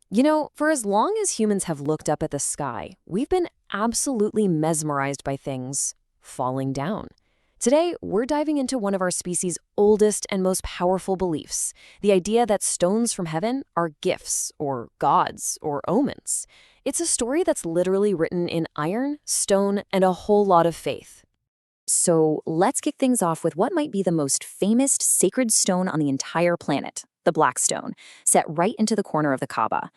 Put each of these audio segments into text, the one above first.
You know, for as long as humans have looked up at the sky, we've been absolutely mesmerized by things falling down. Today, we're diving into one of our species' oldest and most powerful beliefs, the idea that stones from heaven are gifts, or gods, or omens. It's a story that's literally written in iron, stone, and a whole lot of faith. So let's kick things off with what might be the most famous sacred stone on the entire planet, the Black Stone, set right into the corner of the Kaaba.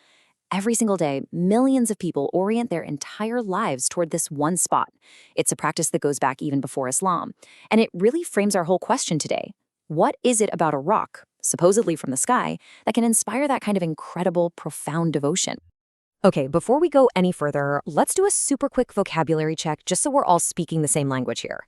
Every single day, millions of people orient their entire lives toward this one spot. It's a practice that goes back even before Islam. And it really frames our whole question today. What is it about a rock, supposedly from the sky, that can inspire that kind of incredible, profound devotion? Okay, before we go any further, let's do a super quick vocabulary check just so we're all speaking the same language here.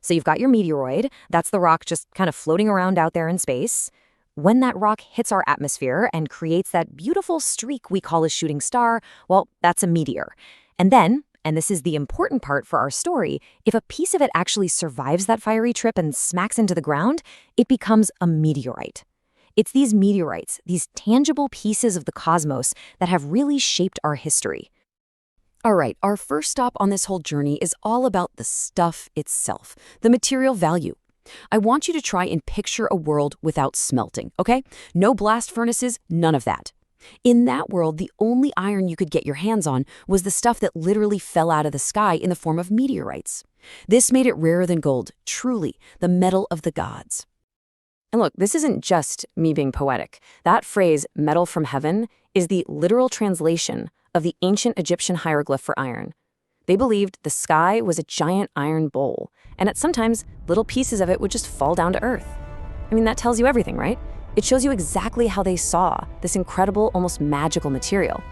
So you've got your meteoroid, that's the rock just kind of floating around out there in space. When that rock hits our atmosphere and creates that beautiful streak we call a shooting star, well, that's a meteor. And then, and this is the important part for our story, if a piece of it actually survives that fiery trip and smacks into the ground, it becomes a meteorite. It's these meteorites, these tangible pieces of the cosmos that have really shaped our history. All right, our first stop on this whole journey is all about the stuff itself, the material value. I want you to try and picture a world without smelting, okay? No blast furnaces, none of that. In that world, the only iron you could get your hands on was the stuff that literally fell out of the sky in the form of meteorites. This made it rarer than gold, truly, the metal of the gods. And look, this isn't just me being poetic. That phrase, metal from heaven, is the literal translation of the ancient Egyptian hieroglyph for iron. They believed the sky was a giant iron bowl, and that sometimes little pieces of it would just fall down to earth. I mean, that tells you everything, right? It shows you exactly how they saw this incredible, almost magical material.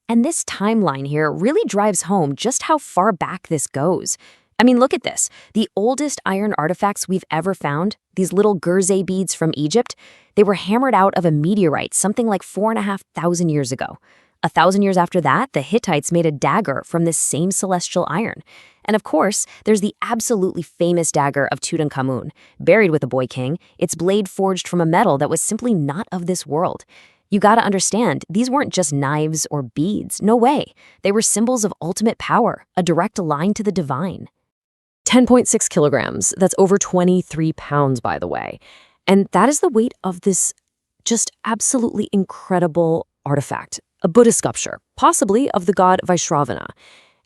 And this timeline here really drives home just how far back this goes. I mean, look at this. The oldest iron artifacts we've ever found, these little Guernsey beads from Egypt, they were hammered out of a meteorite something like 4,500 years ago. 1,000 years after that, the Hittites made a dagger from this same celestial iron. And of course, there's the absolutely famous dagger of Tutankhamun, buried with the boy king, its blade forged from a metal that was simply not of this world. You gotta understand, these weren't just knives or beads, no way. They were symbols of ultimate power, a direct line to the divine. 10.6 kilograms, that's over 23 pounds, by the way. And that is the weight of this just absolutely incredible artifact, a Buddha sculpture, possibly of the god Vaishravana.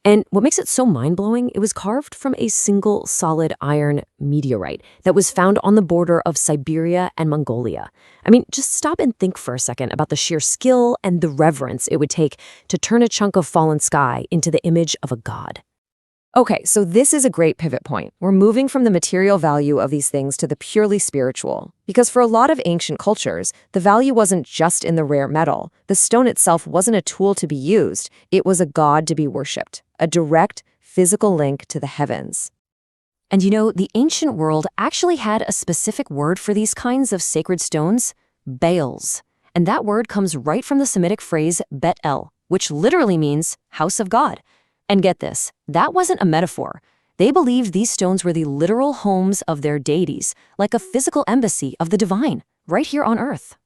And what makes it so mind-blowing, it was carved from a single solid iron meteorite that was found on the border of Siberia and Mongolia. I mean, just stop and think for a second about the sheer skill and the reverence it would take to turn a chunk of fallen sky into the image of a god. Okay, so this is a great pivot point. We're moving from the material value of these things to the purely spiritual. Because for a lot of ancient cultures, the value wasn't just in the rare metal. The stone itself wasn't a tool to be used. It was a god to be worshipped, a direct physical link to the heavens. And you know, the ancient world actually had a specific word for these kinds of sacred stones, Baels. And that word comes right from the Semitic phrase Baetyl, which literally means house of God. And get this, that wasn't a metaphor. They believed these stones were the literal homes of their deities, like a physical embassy of the divine, right here on Earth.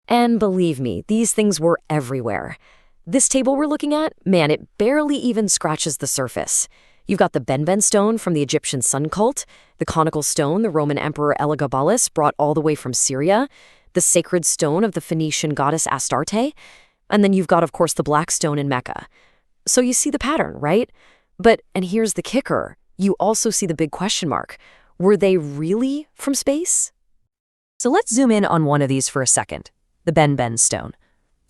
And believe me, these things were everywhere. This table we're looking at, man, it barely even scratches the surface. You've got the Benben stone from the Egyptian sun cult, the conical stone the Roman Emperor Elagabalus brought all the way from Syria, the sacred stone of the Phoenician goddess Astarte, and then you've got, of course, the black stone in Mecca. So you see the pattern, right? But, and here's the kicker, you also see the big question mark. Were they really from space? So let's zoom in on one of these for a second, the Benben stone.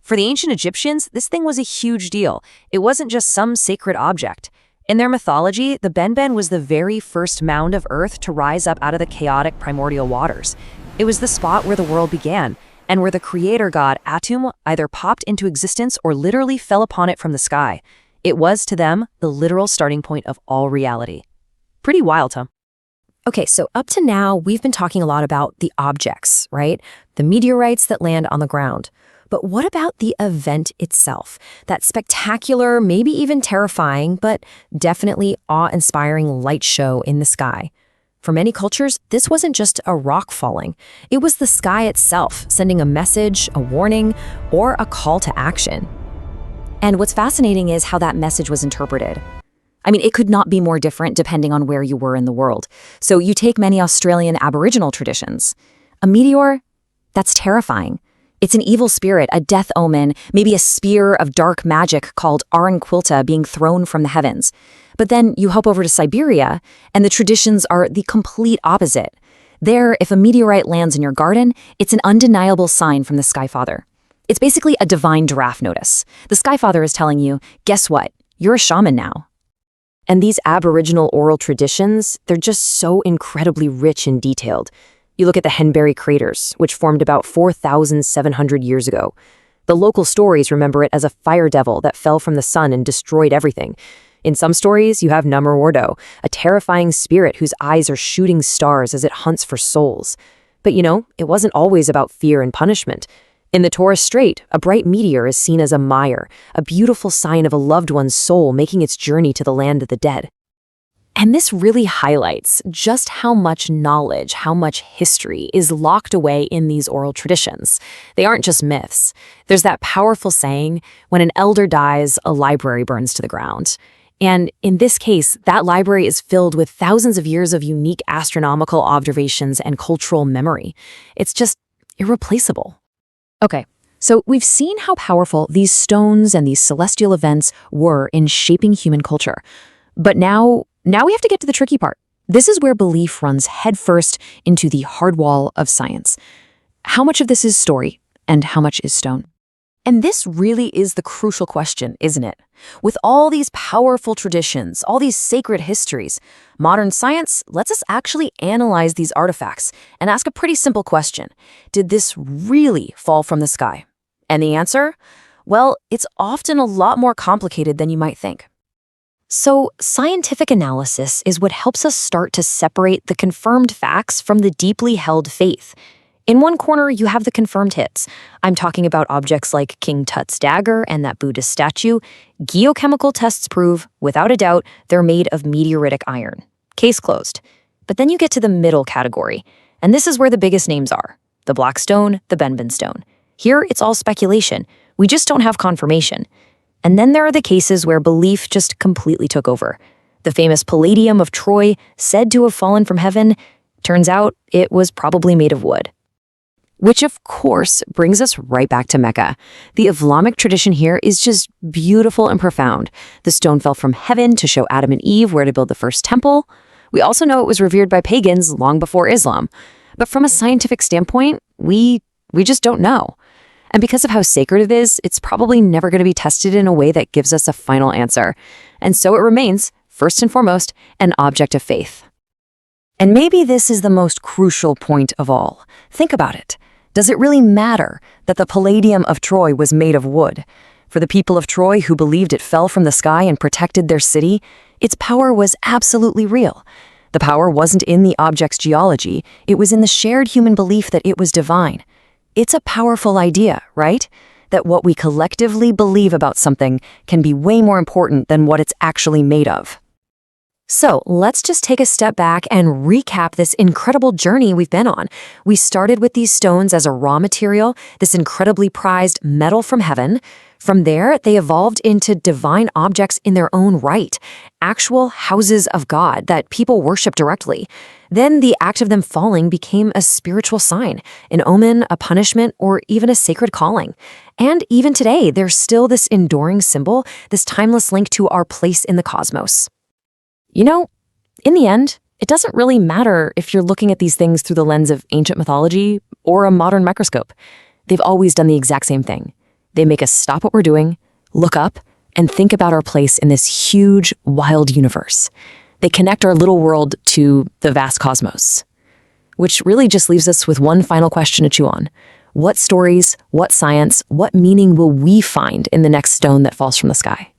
For the ancient Egyptians, this thing was a huge deal. It wasn't just some sacred object. In their mythology, the Benben was the very first mound of earth to rise up out of the chaotic primordial waters. It was the spot where the world began, and where the creator god Atum either popped into existence or literally fell upon it from the sky. It was, to them, the literal starting point of all reality. Pretty wild, huh? Okay, so up to now, we've been talking a lot about the objects, right? The meteorites that land on the ground. But what about the event itself? That spectacular, maybe even terrifying, but definitely awe-inspiring light show in the sky. For many cultures, this wasn't just a rock falling. It was the sky itself sending a message, a warning, or a call to action. And what's fascinating is how that message was interpreted. I mean, it could not be more different depending on where you were in the world. So you take many Australian Aboriginal traditions. A meteor? That's terrifying. It's an evil spirit, a death omen, maybe a spear of dark magic called Quilta being thrown from the heavens. But then you hop over to Siberia, and the traditions are the complete opposite. There, if a meteorite lands in your garden, it's an undeniable sign from the Skyfather. It's basically a divine giraffe notice. The Skyfather is telling you, guess what? You're a shaman now. And these Aboriginal oral traditions, they're just so incredibly rich and detailed. You look at the Henbury craters, which formed about 4,700 years ago. The local stories remember it as a fire devil that fell from the sun and destroyed everything. In some stories, you have Namorwardo, a terrifying spirit whose eyes are shooting stars as it hunts for souls. But it wasn't always about fear and punishment. In the Torres Strait, a bright meteor is seen as a mire, a beautiful sign of a loved one's soul making its journey to the land of the dead. And this really highlights just how much knowledge, how much history is locked away in these oral traditions. They aren't just myths. There's that powerful saying, when an elder dies, a library burns to the ground. And in this case, that library is filled with thousands of years of unique astronomical observations and cultural memory. It's just irreplaceable. Okay, so we've seen how powerful these stones and these celestial events were in shaping human culture. But now we have to get to the tricky part. This is where belief runs headfirst into the hard wall of science. How much of this is story and how much is stone? And this really is the crucial question, isn't it? With all these powerful traditions, all these sacred histories, modern science lets us actually analyze these artifacts and ask a pretty simple question. Did this really fall from the sky? And the answer? Well, it's often a lot more complicated than you might think. So, scientific analysis is what helps us start to separate the confirmed facts from the deeply held faith. In one corner, you have the confirmed hits. I'm talking about objects like King Tut's dagger and that Buddhist statue. Geochemical tests prove, without a doubt, they're made of meteoritic iron. Case closed. But then you get to the middle category, and this is where the biggest names are. The black stone, the Benben stone. Here, it's all speculation. We just don't have confirmation. And then there are the cases where belief just completely took over. The famous Palladium of Troy, said to have fallen from heaven, turns out it was probably made of wood. Which, of course, brings us right back to Mecca. The Islamic tradition here is just beautiful and profound. The stone fell from heaven to show Adam and Eve where to build the first temple. We also know it was revered by pagans long before Islam. But from a scientific standpoint, we just don't know. And because of how sacred it is, it's probably never going to be tested in a way that gives us a final answer. And so it remains, first and foremost, an object of faith. And maybe this is the most crucial point of all. Think about it. Does it really matter that the Palladium of Troy was made of wood? For the people of Troy who believed it fell from the sky and protected their city, its power was absolutely real. The power wasn't in the object's geology, it was in the shared human belief that it was divine. It's a powerful idea, right? That what we collectively believe about something can be way more important than what it's actually made of. So let's just take a step back and recap this incredible journey we've been on. We started with these stones as a raw material, this incredibly prized metal from heaven. From there, they evolved into divine objects in their own right, actual houses of God that people worship directly. Then the act of them falling became a spiritual sign, an omen, a punishment, or even a sacred calling. And even today, there's still this enduring symbol, this timeless link to our place in the cosmos. In the end, it doesn't really matter if you're looking at these things through the lens of ancient mythology or a modern microscope. They've always done the exact same thing. They make us stop what we're doing, look up, and think about our place in this huge, wild universe. They connect our little world to the vast cosmos. Which really just leaves us with one final question to chew on. What stories, what science, what meaning will we find in the next stone that falls from the sky?